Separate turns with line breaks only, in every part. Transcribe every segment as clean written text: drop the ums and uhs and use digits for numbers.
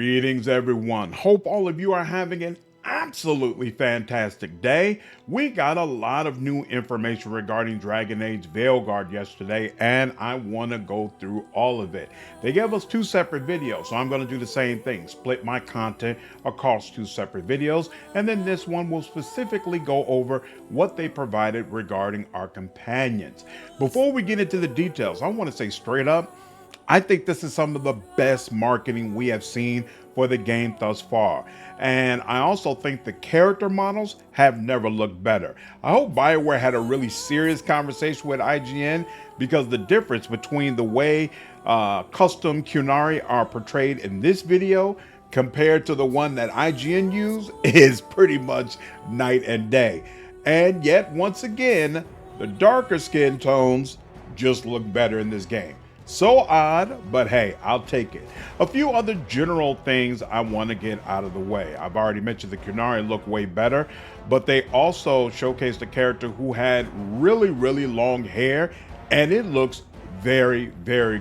Greetings, everyone. Hope all of you are having an absolutely fantastic day. We got a lot of new information regarding Dragon Age Veilguard yesterday, and I want to go through all of it. They gave us two separate videos, so I'm going to do the same thing, split my content across two separate videos, and then this one will specifically go over what they provided regarding our companions. Before we get into the details, I want to say straight up, I think this is some of the best marketing we have seen for the game thus far. And I also think the character models have never looked better. I hope Bioware had a really serious conversation with IGN, because the difference between the way custom Qunari are portrayed in this video compared to the one that IGN used is pretty much night and day. And yet, once again, the darker skin tones just look better in this game. So odd, but hey, I'll take it. A few other general things I want to get out of the way. I've already mentioned the Qunari look way better, but they also showcased a character who had really long hair, and it looks very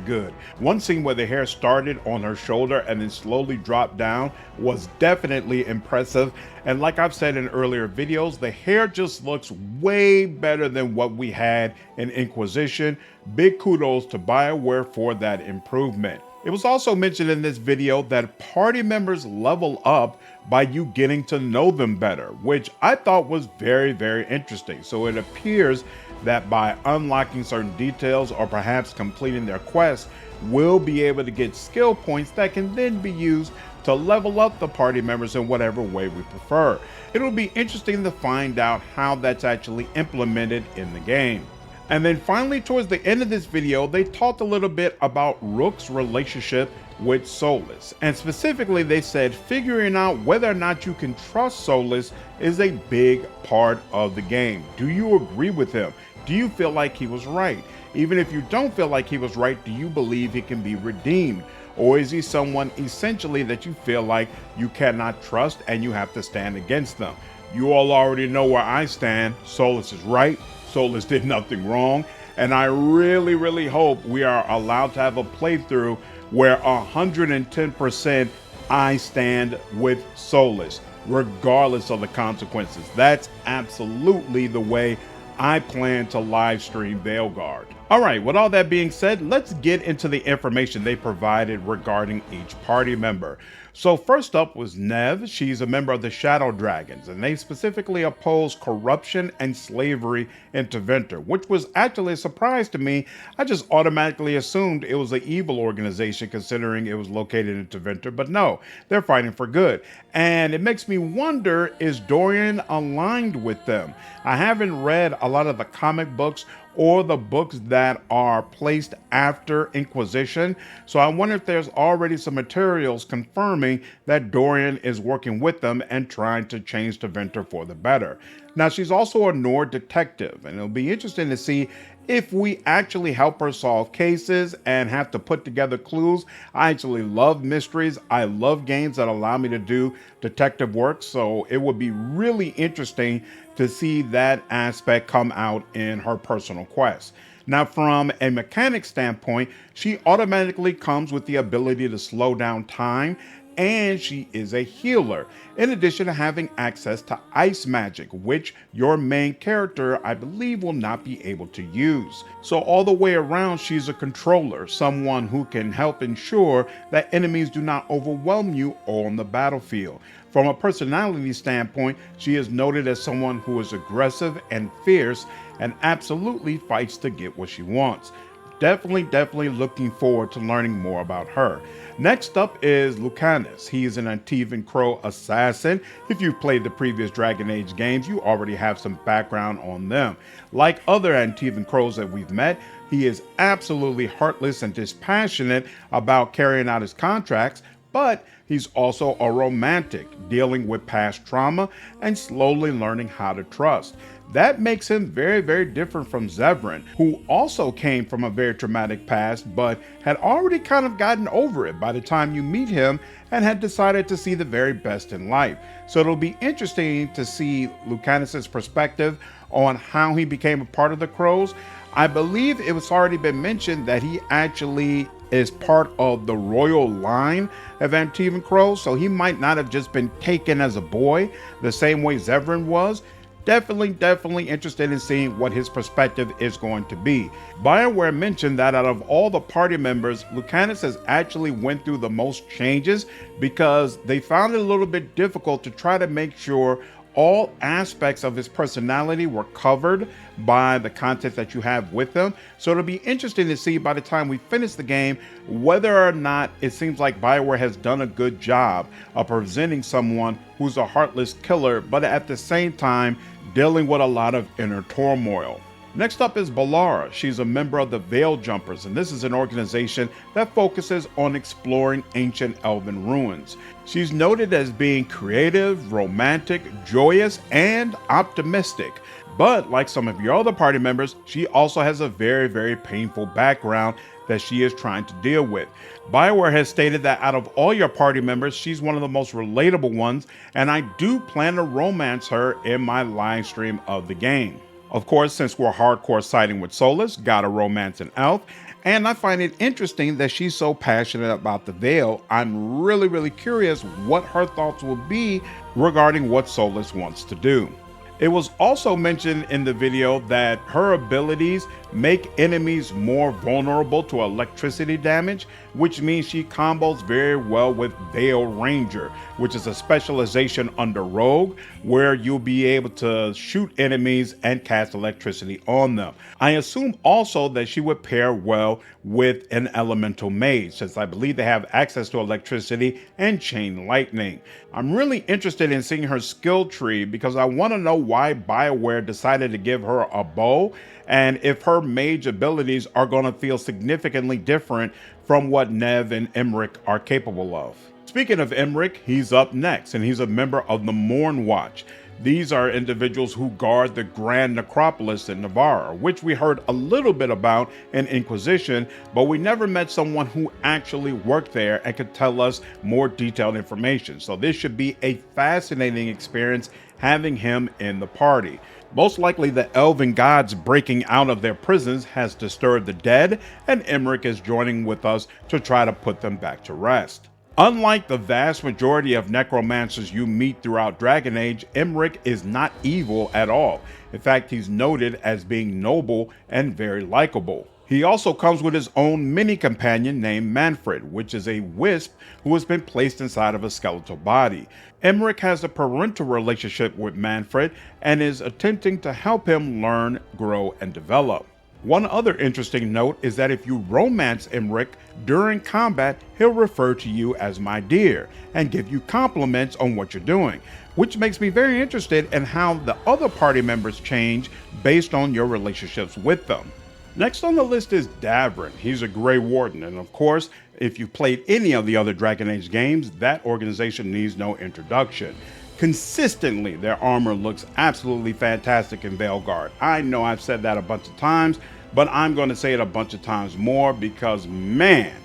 good. One scene where the hair started on her shoulder and then slowly dropped down was definitely impressive. And like I've said in earlier videos, the hair just looks way better than what we had in Inquisition. Big kudos to Bioware for that improvement. It was also mentioned in this video that party members level up by you getting to know them better, which I thought was very interesting. So it appears that by unlocking certain details or perhaps completing their quests, we'll be able to get skill points that can then be used to level up the party members in whatever way we prefer. It'll be interesting to find out how that's actually implemented in the game. And then finally, towards the end of this video, they talked a little bit about Rook's relationship with Solas. And specifically, they said figuring out whether or not you can trust Solas is a big part of the game. Do you agree with him? Do you feel like he was right? Even if you don't feel like he was right, do you believe he can be redeemed? Or is he someone essentially that you feel like you cannot trust and you have to stand against them? You all already know where I stand. Solas is right. Solas did nothing wrong. And I really hope we are allowed to have a playthrough where 110% I stand with Solas, regardless of the consequences. That's absolutely the way I plan to live stream Veilguard. All right, with all that being said, let's get into the information they provided regarding each party member. So first up was Nev. She's a member of the Shadow Dragons, and they specifically oppose corruption and slavery in Tevinter, which was actually a surprise to me. I just automatically assumed it was an evil organization considering it was located in Tevinter, but no, they're fighting for good. And it makes me wonder, is Dorian aligned with them? I haven't read a lot of the comic books or the books that are placed after Inquisition, so I wonder if there's already some materials confirming that Dorian is working with them and trying to change Tevinter for the better. Now, she's also a Nord detective, and it'll be interesting to see if we actually help her solve cases and have to put together clues. I actually love mysteries. I love games that allow me to do detective work, so it would be really interesting to see that aspect come out in her personal quest. Now, from a mechanic standpoint, she automatically comes with the ability to slow down time, and she is a healer, in addition to having access to ice magic, which your main character, I believe, will not be able to use. So all the way around, she's a controller, someone who can help ensure that enemies do not overwhelm you on the battlefield. From a personality standpoint, she is noted as someone who is aggressive and fierce and absolutely fights to get what she wants. Definitely looking forward to learning more about her. Next up is Lucanus. He is an Antivan Crow assassin. If you've played the previous Dragon Age games, you already have some background on them. Like other Antivan Crows that we've met, he is absolutely heartless and dispassionate about carrying out his contracts, but he's also a romantic, dealing with past trauma and slowly learning how to trust. That makes him very different from Zevran, who also came from a very traumatic past, but had already kind of gotten over it by the time you meet him and had decided to see the very best in life. So it'll be interesting to see Lucanus's perspective on how he became a part of the Crows. I believe it was already been mentioned that he actually is part of the royal line of Antivan Crows, so he might not have just been taken as a boy the same way Zevran was. Definitely interested in seeing what his perspective is going to be. Bioware mentioned that out of all the party members, Lucanus has actually went through the most changes because they found it a little bit difficult to try to make sure all aspects of his personality were covered by the content that you have with him. So it'll be interesting to see by the time we finish the game whether or not it seems like Bioware has done a good job of presenting someone who's a heartless killer, but at the same time dealing with a lot of inner turmoil. Next up is Bolara. She's a member of the Veil Jumpers, and this is an organization that focuses on exploring ancient elven ruins. She's noted as being creative, romantic, joyous, and optimistic. But like some of your other party members, she also has a very painful background that she is trying to deal with. Bioware has stated that out of all your party members, she's one of the most relatable ones, and I do plan to romance her in my live stream of the game. Of course, since we're hardcore siding with Solus, gotta romance an elf, and I find it interesting that she's so passionate about the Veil. I'm really curious what her thoughts will be regarding what Solus wants to do. It was also mentioned in the video that her abilities make enemies more vulnerable to electricity damage, which means she combos very well with Veil Ranger, which is a specialization under Rogue, where you'll be able to shoot enemies and cast electricity on them. I assume also that she would pair well with an Elemental Mage, since I believe they have access to electricity and chain lightning. I'm really interested in seeing her skill tree because I want to know why Bioware decided to give her a bow, and if her mage abilities are going to feel significantly different from what Nev and Emmerich are capable of. Speaking of Emmerich, he's up next, and he's a member of the Mourn Watch. These are individuals who guard the Grand Necropolis in Navarre, which we heard a little bit about in Inquisition, but we never met someone who actually worked there and could tell us more detailed information. So this should be a fascinating experience having him in the party. Most likely the elven gods breaking out of their prisons has disturbed the dead, and Emmerich is joining with us to try to put them back to rest. Unlike the vast majority of necromancers you meet throughout Dragon Age, Emmerich is not evil at all. In fact, he's noted as being noble and very likable. He also comes with his own mini-companion named Manfred, which is a wisp who has been placed inside of a skeletal body. Emmerich has a parental relationship with Manfred and is attempting to help him learn, grow, and develop. One other interesting note is that if you romance Emmerich during combat, he'll refer to you as my dear and give you compliments on what you're doing, which makes me very interested in how the other party members change based on your relationships with them. Next on the list is Davon. He's a Grey Warden, and of course, if you've played any of the other Dragon Age games, that organization needs no introduction. Consistently, their armor looks absolutely fantastic in Veilguard. I know I've said that a bunch of times, but I'm going to say it a bunch of times more because, man,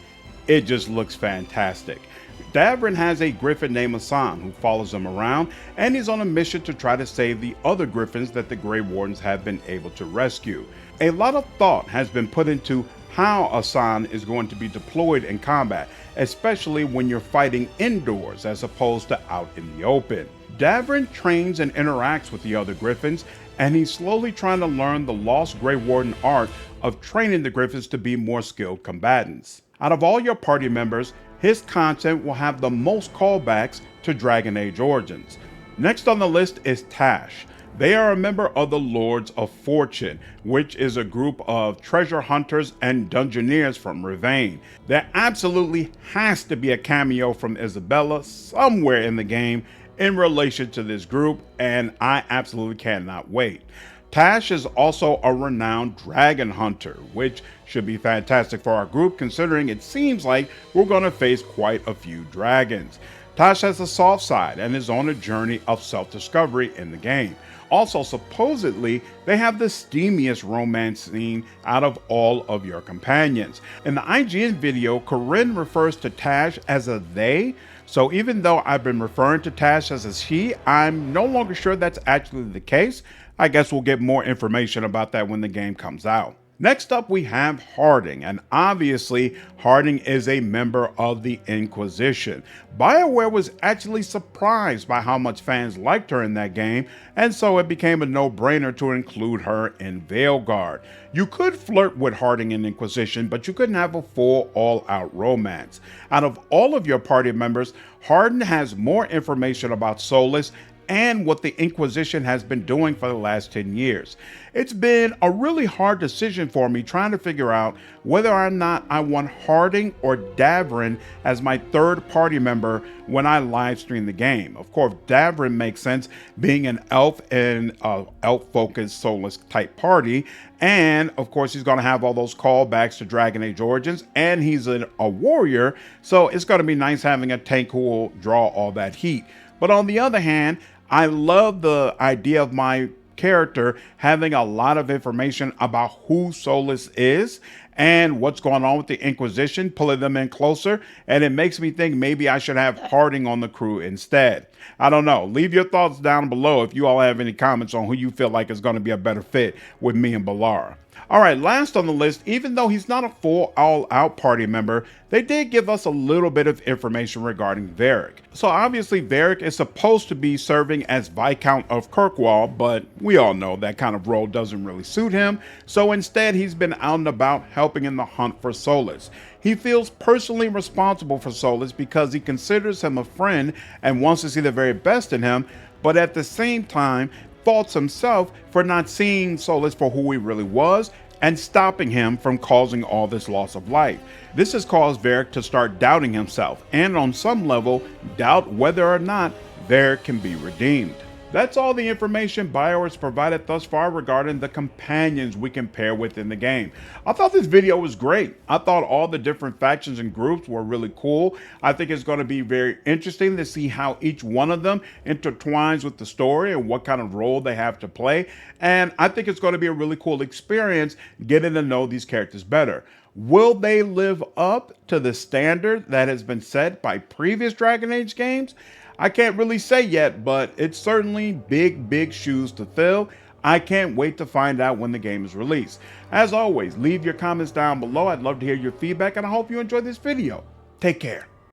it just looks fantastic. Davon has a griffin named Asan who follows him around, and he's on a mission to try to save the other griffins that the Grey Wardens have been able to rescue. A lot of thought has been put into how Asan is going to be deployed in combat, especially when you're fighting indoors as opposed to out in the open. Davon trains and interacts with the other griffins, and he's slowly trying to learn the lost Grey Warden art of training the griffins to be more skilled combatants. Out of all your party members, his content will have the most callbacks to Dragon Age Origins. Next on the list is Tash. They are a member of the Lords of Fortune, which is a group of treasure hunters and dungeoneers from Rivain. There absolutely has to be a cameo from Isabella somewhere in the game in relation to this group, and I absolutely cannot wait. Tash is also a renowned dragon hunter, which should be fantastic for our group considering it seems like we're going to face quite a few dragons. Tash has a soft side and is on a journey of self-discovery in the game. Also, supposedly, they have the steamiest romance scene out of all of your companions. In the IGN video, Corinne refers to Tash as a they, so even though I've been referring to Tash as a she, I'm no longer sure that's actually the case. I guess we'll get more information about that when the game comes out. Next up, we have Harding, and obviously, Harding is a member of the Inquisition. BioWare was actually surprised by how much fans liked her in that game, and so it became a no-brainer to include her in Veilguard. You could flirt with Harding in Inquisition, but you couldn't have a full all-out romance. Out of all of your party members, Harding has more information about Solus and what the Inquisition has been doing for the last 10 years. It's been a really hard decision for me trying to figure out whether or not I want Harding or Davon as my third party member when I live stream the game. Of course, Davon makes sense being an elf in an elf-focused Solus type party, and of course he's going to have all those callbacks to Dragon Age Origins, and he's a warrior, so it's going to be nice having a tank who will draw all that heat. But on the other hand, I love the idea of my character having a lot of information about who Solus is and what's going on with the Inquisition, pulling them in closer, and it makes me think maybe I should have Harding on the crew instead. I don't know. Leave your thoughts down below if you all have any comments on who you feel like is going to be a better fit with me and Bolara. All right, last on the list, even though he's not a full all-out party member, they did give us a little bit of information regarding Varric. So obviously Varric is supposed to be serving as Viscount of Kirkwall, but we all know that kind of role doesn't really suit him. So instead he's been out and about helping in the hunt for Solus. He feels personally responsible for Solus because he considers him a friend and wants to see the very best in him, but at the same time faults himself for not seeing Solus for who he really was and stopping him from causing all this loss of life. This has caused Varric to start doubting himself and on some level doubt whether or not Varric can be redeemed. That's all the information BioWare has provided thus far regarding the companions we can pair with in the game. I thought this video was great. I thought all the different factions and groups were really cool. I think it's going to be very interesting to see how each one of them intertwines with the story and what kind of role they have to play. And I think it's going to be a really cool experience getting to know these characters better. Will they live up to the standard that has been set by previous Dragon Age games? I can't really say yet, but it's certainly big shoes to fill. I can't wait to find out when the game is released. As always, leave your comments down below. I'd love to hear your feedback, and I hope you enjoyed this video. Take care.